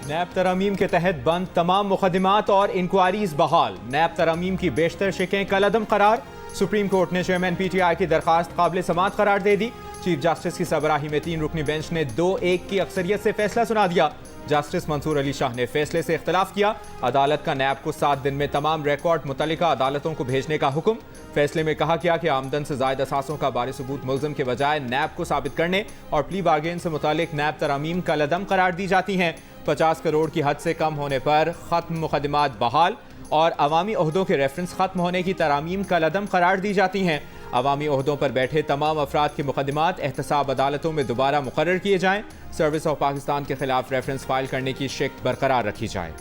नैब तरमीम के तहत बंद तमाम मुकदमात और इंक्वायरीज बहाल। नैब तरमीम की बेशतर शिकें कलअदम करार। सुप्रीम कोर्ट ने चेयरमैन PTI की दरखास्त काबिल समात करार दे दी। चीफ जस्टिस की सरबराही में 3 रुकनी बेंच ने 2-1 की अक्सरियत से फैसला सुना दिया। जस्टिस मंसूर अली शाह ने फैसले से इख्तलाफ किया। अदालत का नैब को 7 दिन में तमाम रिकॉर्ड मुतल्लिका अदालतों को भेजने का हुक्म। फैसले में कहा गया कि आमदन से जायद असासों का बारिसबूत मुल्ज़िम के बजाय नैब को साबित करने और प्ली बार्गेन से मुतालिक नैब तरमीम कलअदम करार दी जाती हैं। 50 करोड़ की हद से कम होने पर खत्म मुकदमात बहाल और अवामी ओहदों के रेफरेंस खत्म होने की तरामीम कलअदम करार दी जाती हैं। अवामी ओहदों पर बैठे तमाम अफराद के मुकदमात एहतसाब अदालतों में दोबारा मुकर्रर किए जाएं। सर्विस ऑफ पाकिस्तान के खिलाफ रेफरेंस फाइल करने की शिक बरकरार रखी जाए।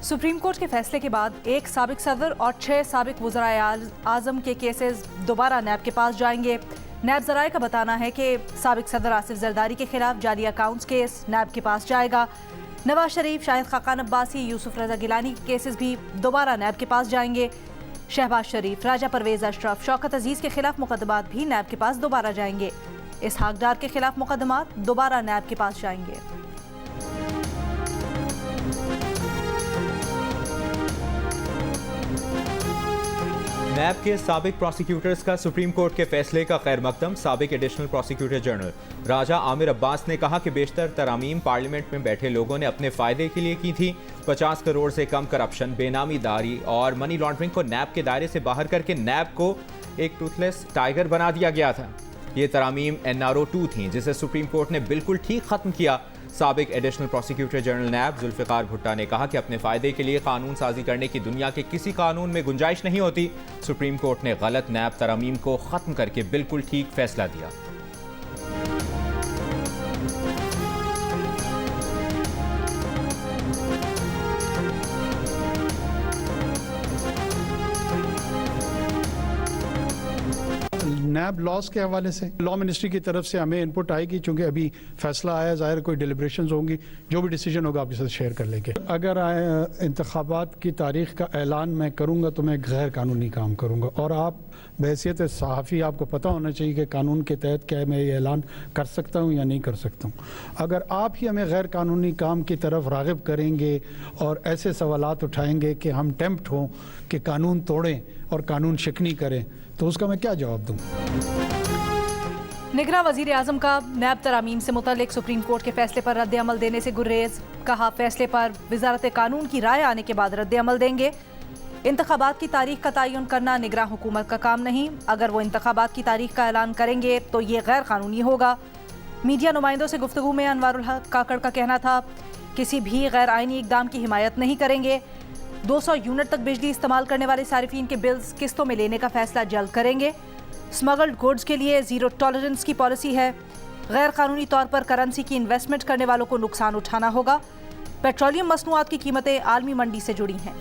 सुप्रीम कोर्ट के फैसले के बाद एक साबिक सदर और 6 साबिक वज़राए आज़म के केसेस दोबारा नैब के पास जाएंगे। नैब ज़राए का बताना है कि साबिक सदर आसिफ जरदारी के खिलाफ जाली अकाउंट्स केस नैब के पास जाएगा। नवाज शरीफ, शाहिद खाकान अब्बासी, यूसुफ रजा गिलानी के केसेस भी दोबारा नैब के पास जाएंगे। शहबाज शरीफ, राजा परवेज अशरफ, शौकत अजीज़ के खिलाफ मुकदमात भी नैब के पास दोबारा जाएंगे। इसहाक डार के खिलाफ मुकदमात दोबारा नैब के पास जाएंगे। नैब के साबिक प्रोसिक्यूटर्स का सुप्रीम कोर्ट के फैसले का खैर मकदम। साबिक एडिशनल प्रोसिक्यूटर जनरल राजा आमिर अब्बास ने कहा कि बेशतर तरामीम पार्लियामेंट में बैठे लोगों ने अपने फायदे के लिए की थी। 50 करोड़ से कम करप्शन, बेनामीदारी और मनी लॉन्ड्रिंग को नैब के दायरे से बाहर करके नैब को एक टूथलेस टाइगर बना दिया गया था। ये तरामीम NRO 2 थीं जिसे सुप्रीम कोर्ट ने बिल्कुल ठीक खत्म किया। साबिक एडिशनल प्रोसिक्यूटर जनरल नैब जुल्फ़िकार भुट्टा ने कहा कि अपने फ़ायदे के लिए कानून साजी करने की दुनिया के किसी कानून में गुंजाइश नहीं होती। सुप्रीम कोर्ट ने गलत नैब तरमीम को ख़त्म करके बिल्कुल ठीक फैसला दिया। नैब लॉस के हवाले से लॉ मिनिस्ट्री की तरफ से हमें इनपुट आएगी, चूंकि अभी फैसला आया, ज़ाहिर कोई डिलिब्रेशंस होंगी, जो भी डिसीजन होगा आपके साथ शेयर कर लेंगे। अगर इंतखाबात की तारीख का ऐलान मैं करूंगा तो मैं गैर कानूनी काम करूंगा, और आप बहैसियत सहाफ़ी आपको पता होना चाहिए कि कानून के तहत क्या मैं ये ऐलान कर सकता हूँ या नहीं कर सकता हूँ। अगर आप ही हमें गैर कानूनी काम की तरफ राग़िब करेंगे और ऐसे सवालात उठाएंगे कि हम टेम्प्ट हों कि कानून तोड़ें और कानून शिकनी करें, तो उसका मैं क्या जवाब दूँ। निगरां वज़ीर आज़म का नैब तरामीम से मुतालिक सुप्रीम कोर्ट के फैसले पर रद्द अमल देने से गुर्रेज। कहा, फैसले पर वज़ारत कानून की राय आने के बाद रद्द अमल देंगे। इंतखाबात की तारीख का तयन करना निगरां हुकूमत का काम नहीं। अगर वो इंतखाबात की तारीख का ऐलान करेंगे तो ये गैर कानूनी होगा। मीडिया नुमाइंदों से गुफ्तगू में अनवारुल हक काकड़ का कहना था, किसी भी गैर आइनी इकदाम की हिमायत नहीं करेंगे। 200 यूनिट तक बिजली इस्तेमाल करने वाले सारिफीन के बिल्स किस्तों में लेने का फैसला जल्द करेंगे। स्मगल्ड गुड्स के लिए ज़ीरो टॉलरेंस की पॉलिसी है। गैर कानूनी तौर पर करेंसी की इन्वेस्टमेंट करने वालों को नुकसान उठाना होगा। पेट्रोलियम मसनूआत की कीमतें आलमी मंडी से जुड़ी हैं।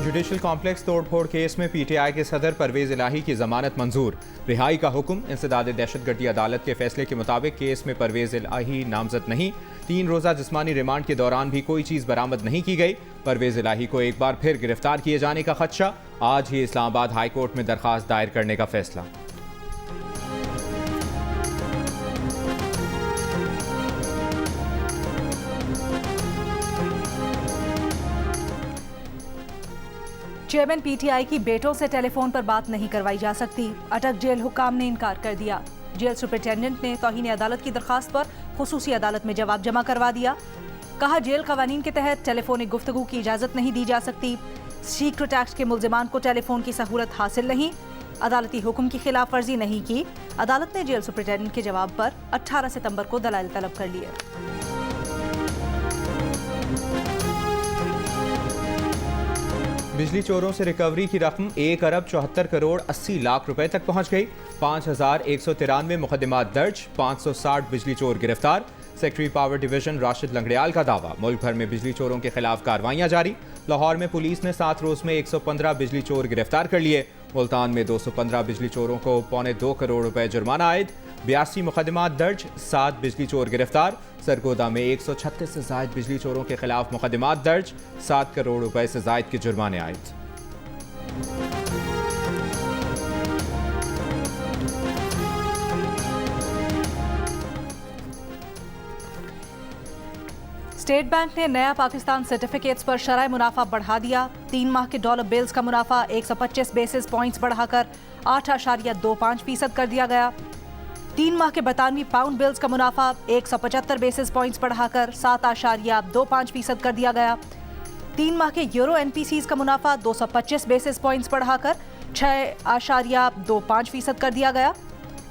जुडिशल कॉम्प्लेक्स तोड़फोड़ केस में PTI के सदर परवेज इलाही की जमानत मंजूर। रिहाई का हुक्म। इंसदाद दहशतगर्दी अदालत के फैसले के मुताबिक केस में परवेज इलाही नामजद नहीं। 3 रोज़ा जिस्मानी रिमांड के दौरान भी कोई चीज़ बरामद नहीं की गई। परवेज इलाही को एक बार फिर गिरफ्तार किए जाने का खदशा। आज ही इस्लामाबाद हाई कोर्ट में दरखास्त दायर करने का फैसला। चेयरमैन PTI की बेटों से टेलीफोन पर बात नहीं करवाई जा सकती। अटक जेल हुकाम ने इनकार कर दिया। जेल सुपरिटेंडेंट ने तौहीन अदालत की दरखास्त पर खुसूसी अदालत में जवाब जमा करवा दिया। कहा, जेल कवानीन के तहत टेलीफोनिक गुफ्तगू की इजाज़त नहीं दी जा सकती। सीक्रेट एक्ट के मुल्जिमान को टेलीफोन की सहूलत हासिल नहीं। अदालती हुक्म की खिलाफ वर्जी नहीं की। अदालत ने जेल सुपरिटेंडेंट के जवाब पर 18 सितंबर को दलाइल तलब कर लिए। बिजली चोरों से रिकवरी की रकम 1 अरब 74 करोड़ 80 लाख रुपए तक पहुंच गई। 5193 मुकदमात दर्ज, 560 बिजली चोर गिरफ्तार। Secretary power division Rashid Langrial का दावा, मुल्क भर में बिजली चोरों के खिलाफ कार्रवाइयां जारी। लाहौर में पुलिस ने 7 रोज में 115 बिजली चोर गिरफ्तार कर लिए। मुल्तान में 215 बिजली चोरों को ₹2.25 करोड़ जुर्माना आयद। 82 मुकदमात दर्ज, 7 बिजली चोर गिरफ्तार। सरगोदा में 136 से जायद बिजली चोरों के खिलाफ मुकदमात दर्ज, ₹7 करोड़ से जायद के जुर्माने आयद। स्टेट बैंक ने नया पाकिस्तान सर्टिफिकेट्स पर शरह मुनाफा बढ़ा दिया। 3 माह के डॉलर बिल्स का मुनाफा 125 बेसिस पॉइंट्स बढ़ाकर 8.25% कर दिया गया। 3 माह के बरतानवी पाउंड बिल्स का मुनाफा 175 बेसिस पॉइंट्स बढ़ाकर 7.25% कर दिया गया। 3 माह के यूरो एनपीसीज का मुनाफा 225 बेसिस पॉइंट्स बढ़ाकर 6.25% कर दिया गया।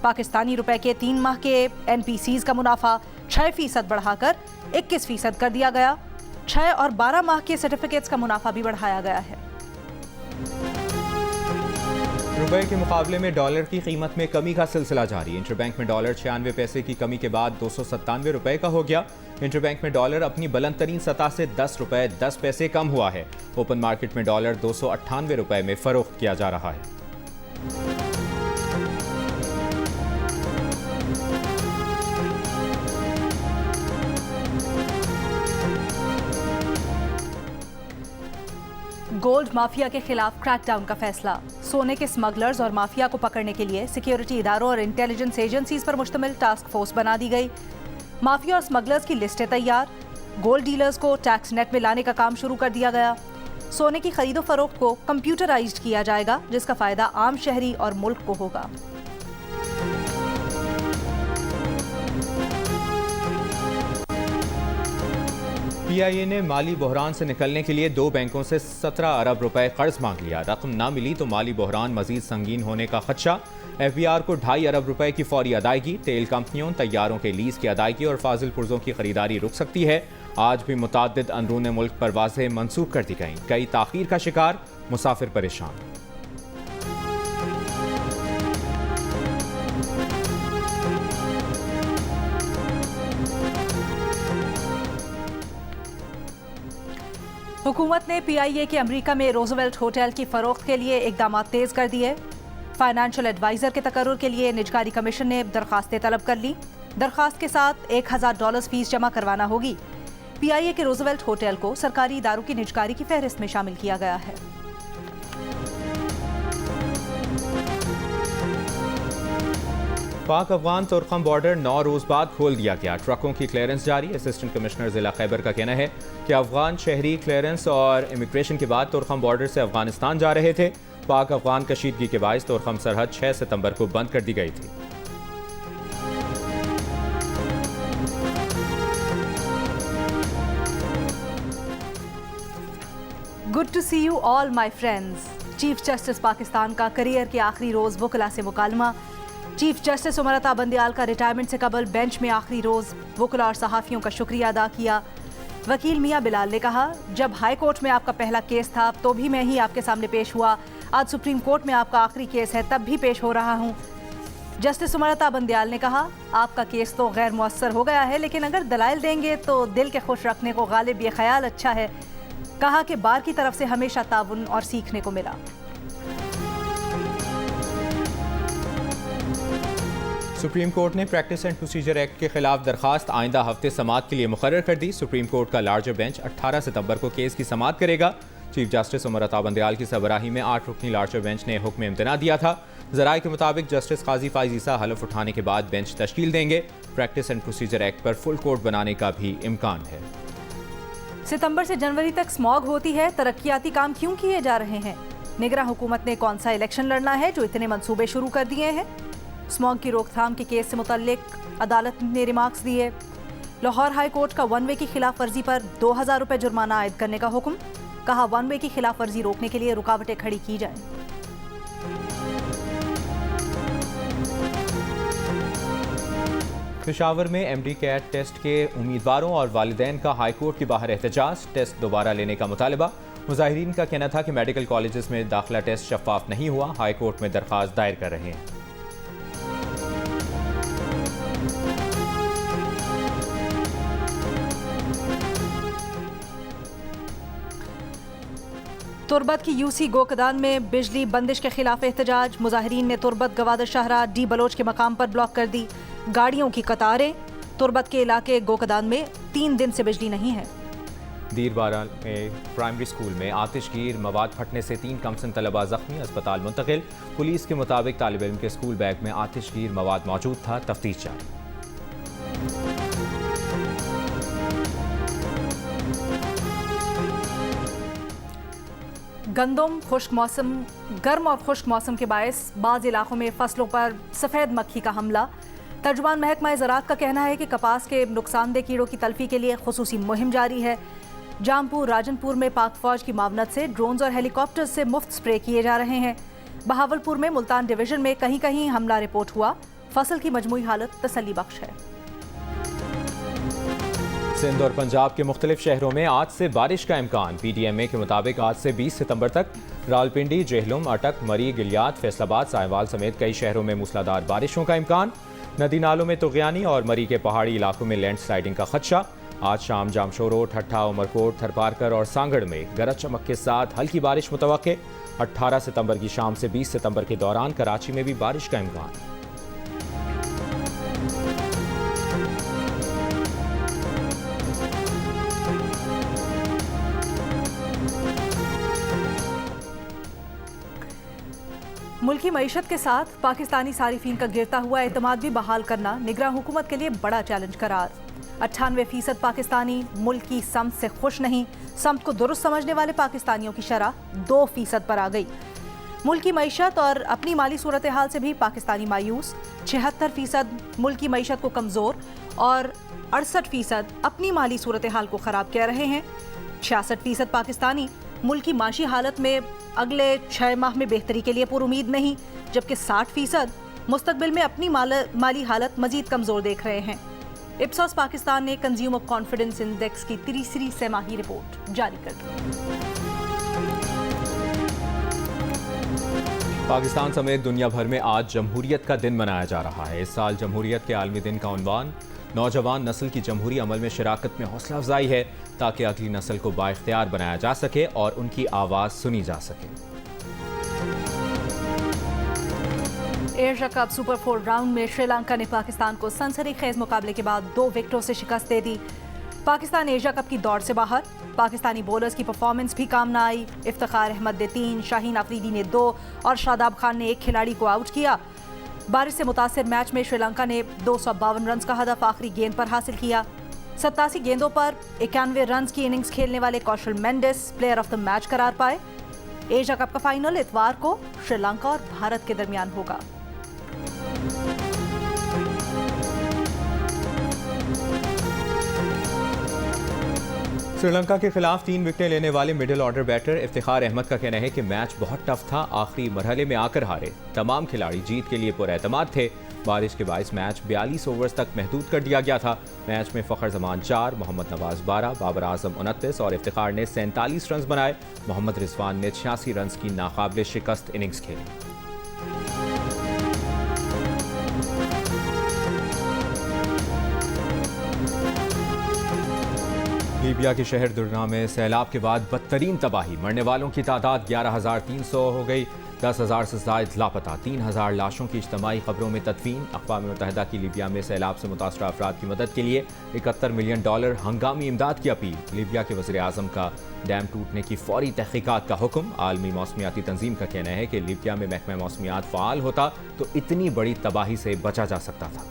पाकिस्तानी रुपए के 3 माह के एनपीसीज का मुनाफा 6% बढ़ाकर 21% कर दिया गया। 6 और 12 माह के सर्टिफिकेट्स का मुनाफा भी बढ़ाया गया है। रुपए के मुकाबले में डॉलर की कीमत में कमी का सिलसिला जारी। इंटरबैंक में डॉलर 96 पैसे की कमी के बाद 297 रुपए का हो गया। इंटरबैंक में डॉलर अपनी बुलंद तरीन सतह से 10 रुपए 10 पैसे कम हुआ है। ओपन मार्केट में डॉलर 298 रुपए में फरोख्त किया जा रहा है। गोल्ड माफिया के खिलाफ क्रैकडाउन का फैसला। सोने के स्मगलर्स और माफिया को पकड़ने के लिए सिक्योरिटी इदारों और इंटेलिजेंस एजेंसीज पर मुश्तमिल टास्क फोर्स बना दी गई। माफिया और स्मगलर्स की लिस्टें तैयार। गोल्ड डीलर्स को टैक्स नेट में लाने का काम शुरू कर दिया गया। सोने की खरीदो फरोख्त को कंप्यूटराइज्ड किया जाएगा, जिसका फायदा आम शहरी और मुल्क को होगा। PIA ने माली बहरान से निकलने के लिए 2 बैंकों से 17 अरब रुपए कर्ज मांग लिया। रकम ना मिली तो माली बहरान मजीद संगीन होने का खदशा। FBR को 2.5 अरब रुपए की फौरी अदायगी। तेल कंपनियों, तैयारों के लीज की अदायगी और फाजिल पुर्जों की खरीदारी रुक सकती है। आज भी मुताद्दिद अंदरून मुल्क परवाजें मंसूख कर दी गईं। कई ताखीर का शिकार, मुसाफिर परेशान। हुकूमत ने PIA के अमेरिका में रोजवेल्ट होटल की फरोख्त के लिए इकदाम तेज कर दिए। फाइनेंशियल एडवाइजर के तकर्रुर के लिए निजकारी कमीशन ने दरखास्तें तलब कर ली। दरखास्त के साथ $1000 फीस जमा करवाना होगी। PIA के रोजवेल्ट होटल को सरकारी इदारों की निजकारी की फहरिस्त में शामिल किया गया है। पाक अफगान तुर्कम बॉर्डर 9 रोज बाद खोल दिया गया। ट्रकों की क्लियरेंस जारी। असिस्टेंट कमिश्नर जिला खैबर का कहना है कि अफगान शहरी क्लियरेंस और इमिग्रेशन के बाद तुर्कम बॉर्डर से अफगानिस्तान जा रहे थे। पाक अफगान कशीदगी के बायस तुर्कम सरहद 6 सितंबर को बंद कर दी गई थी। Good to see you all my friends. Chief justice Pakistan का करियर के आखिरी रोज वकला से मुकालमा। चीफ जस्टिस उमर अता बंदयाल का रिटायरमेंट से कबल बेंच में आखिरी रोज वकला और सहाफ़ियों का शुक्रिया अदा किया। वकील मियां बिलाल ने कहा, जब हाई कोर्ट में आपका पहला केस था तो भी मैं ही आपके सामने पेश हुआ। आज सुप्रीम कोर्ट में आपका आखिरी केस है, तब भी पेश हो रहा हूँ। जस्टिस उमर अता बंदयाल ने कहा, आपका केस तो गैर मुअस्सर हो गया है, लेकिन अगर दलाइल देंगे तो दिल के खुश रखने को गालिब ये ख्याल अच्छा है। कहा कि बार की तरफ से हमेशा ताउन और सीखने को मिला। सुप्रीम कोर्ट ने प्रैक्टिस एंड प्रोसीजर एक्ट के खिलाफ दरखास्त आइंदा हफ्ते समाअत के लिए मुकर्रर कर दी। सुप्रीम कोर्ट का लार्जर बेंच 18 सितंबर को केस की समाअत करेगा। चीफ जस्टिस उमर अता बंदयाल की सरबराही में 8 रुकनी लार्जर बेंच ने हुक्म इम्तना दिया था। ज़राए के मुताबिक जस्टिस काजी फाइज ईसा हलफ उठाने के बाद बेंच तश्कील देंगे। प्रैक्टिस एंड प्रोसीजर एक्ट पर फुल कोर्ट बनाने का भी इम्कान है। सितंबर से जनवरी तक स्मॉग होती है, तरक्याती काम क्यों किए जा रहे हैं? निगरान हुकूमत ने कौन सा इलेक्शन लड़ना है जो इतने मंसूबे शुरू कर दिए हैं? स्मॉग की रोकथाम के केस से मुतल्लिक अदालत ने रिमार्क्स दिए। लाहौर हाई कोर्ट का वन वे की खिलाफ वर्जी पर 2000 रुपये जुर्माना आयद करने का हुक्म। कहा, वन वे की खिलाफ वर्जी रोकने के लिए रुकावटें खड़ी की जाएं। पेशावर में MD कैट टेस्ट के उम्मीदवारों और वालिदैन का हाई कोर्ट के बाहर एहतजाज। टेस्ट दोबारा लेने का मुतालबा। मुजाहिरीन का कहना था कि मेडिकल कॉलेजेस में दाखिला टेस्ट शफाफ नहीं हुआ। हाई कोर्ट में दरख्वास्त दायर कर रहे हैं। तुर्बत की यूसी गोकदान में बिजली बंदिश के खिलाफ एहतजाज। मुजाहिरीन ने तुर्बत गवादर शाहरा डी बलोच के मकाम पर ब्लॉक कर दी गाड़ियों की कतारें। तुर्बत के इलाके गोकदान में 3 दिन से बिजली नहीं है। दीरबारा में प्राइमरी स्कूल में आतिशगीर मवाद फटने से 3 कमसन तलबा जख्मी, अस्पताल मुंतकिल। पुलिस के मुताबिक तालिब इल्म के स्कूल बैग में आतिशगीर मवाद मौजूद था, तफ्तीश जारी। गंदम खुश्क मौसम गर्म और खुश्क मौसम के बायस बाज़ इलाकों में फसलों पर सफ़ेद मक्खी का हमला। तर्जुमान महकमा ज़राअत का कहना है कि कपास के नुकसानदेह कीड़ों की तल्फी के लिए खुसूसी मुहिम जारी है। जामपुर राजनपुर में पाक फौज की मावनत से ड्रोन्स और हेलीकॉप्टर से मुफ्त स्प्रे किए जा रहे हैं। बहावलपुर में मुल्तान डिवीजन में कहीं कहीं हमला रिपोर्ट हुआ। फसल की मजमूई हालत तसल्ली बख्श है। सिंध और पंजाब के मुख्तलिफ शहरों में आज से बारिश का इम्कान। PDMA के मुताबिक आज से 20 सितंबर तक रावलपिंडी, जेहलुम, अटक, मरी, गिलियात, फैसलाबाद, साहिवाल समेत कई शहरों में मूसलाधार बारिशों का इम्कान। नदी नालों में तुगयानी और मरी के पहाड़ी इलाकों में लैंडस्लाइडिंग का खदशा। आज शाम जामशोरो, ठट्ठा, उमरकोट, थरपारकर और सांगड़ में गरज चमक के साथ हल्की बारिश मुतवक्के। 18 सितंबर की शाम से 20 सितंबर के दौरान कराची में भी बारिश का इम्कान। मुल्की मईशत के साथ पाकिस्तानी सारिफीन का गिरता हुआ एतमाद भी बहाल करना निगरान हुकूमत के लिए बड़ा चैलेंज करार। 98% पाकिस्तानी मुल्क की समत से खुश नहीं। समत को दुरुस्त समझने वाले पाकिस्तानियों की शरह 2% पर आ गई। मुल्की मईशत और अपनी माली सूरत हाल से भी पाकिस्तानी मायूस। 76% मुल्की मईशत को कमज़ोर और 68% अपनी माली सूरत हाल को ख़राब कह रहे हैं। 66% पाकिस्तानी मुल्की माशी हालत में अगले 6 माह में बेहतरी के लिए पुरुमीद नहीं, जबकि 60% मुस्तकबिल में अपनी माली हालत मजीद कमज़ोर देख रहे हैं। इप्सोस पाकिस्तान ने कंज्यूमर कॉन्फिडेंस इंडेक्स की 3री सेमाही रिपोर्ट जारी कर दी। पाकिस्तान समेत दुनिया भर में आज जमहूरियत का दिन मनाया जा रहा है। इस साल जमहूरियत के आलमी दिन का उन्वान नौजवान नस्ल की जमहूरी अमल में शिराकत में हौसला अफजाई है, ताकि अगली नस्ल को बाइख्तियार बनाया जा सके और उनकी आवाज़ सुनी जा सके। एशिया कप सुपर 4 राउंड में श्रीलंका ने पाकिस्तान को सनसनीखेज मुकाबले के बाद 2 विकेटों से शिकस्त दे दी। पाकिस्तान एशिया कप की दौड़ से बाहर। पाकिस्तानी बॉलर्स की परफॉर्मेंस भी काम न आई। इफ्तिखार अहमद ने 3, शाहीन अफरीदी ने 2 और शादाब खान ने 1 खिलाड़ी को आउट किया। बारिश से मुतासिर मैच में श्रीलंका ने 252 रन का हदफ आखिरी गेंद पर हासिल किया। 87 गेंदों पर 91 रन की इनिंग्स खेलने वाले Kusal Mendis player of the match करार पाए। एशिया कप का फाइनल इतवार को श्रीलंका और भारत के दरमियान होगा। श्रीलंका के खिलाफ 3 विकेटें लेने वाले middle order batter Iftikhar Ahmed का कहना है कि मैच बहुत टफ था, आखिरी मरहले में आकर हारे। तमाम खिलाड़ी जीत के लिए पुरएतमाद थे। बारिश के बायस मैच 42 ओवर्स तक महदूद कर दिया गया था। मैच में फ़खर जमान 4, मोहम्मद नवाज 12, बाबर आजम 29 और इफ्तिखार ने 47 रन बनाए। मोहम्मद रिजवान ने 86 रन की नाकाबिल शिकस्त इनिंग्स खेली। लीबिया के शहर दुर्ना में सैलाब के बाद बदतरीन तबाही। मरने वालों की तादाद 11,300 हो गई। 10,000 से ज़ायद लापता। 3,000 लाशों की इज्तमाई खबरों में तदफीन। अक़वाम मुत्तहिदा की लीबिया में सैलाब से मुतासरा अफराद की मदद के लिए $71 मिलियन हंगामी इमदाद की अपील। लीबिया के वज़ीर आज़म का डैम टूटने की फौरी तहक़ीक़ात का हुक्म। आलमी मौसमियाती तंजीम का कहना है कि लीबिया में महकमा मौसमियात फ़ाल होता तो इतनी बड़ी तबाही से बचा जा सकता था।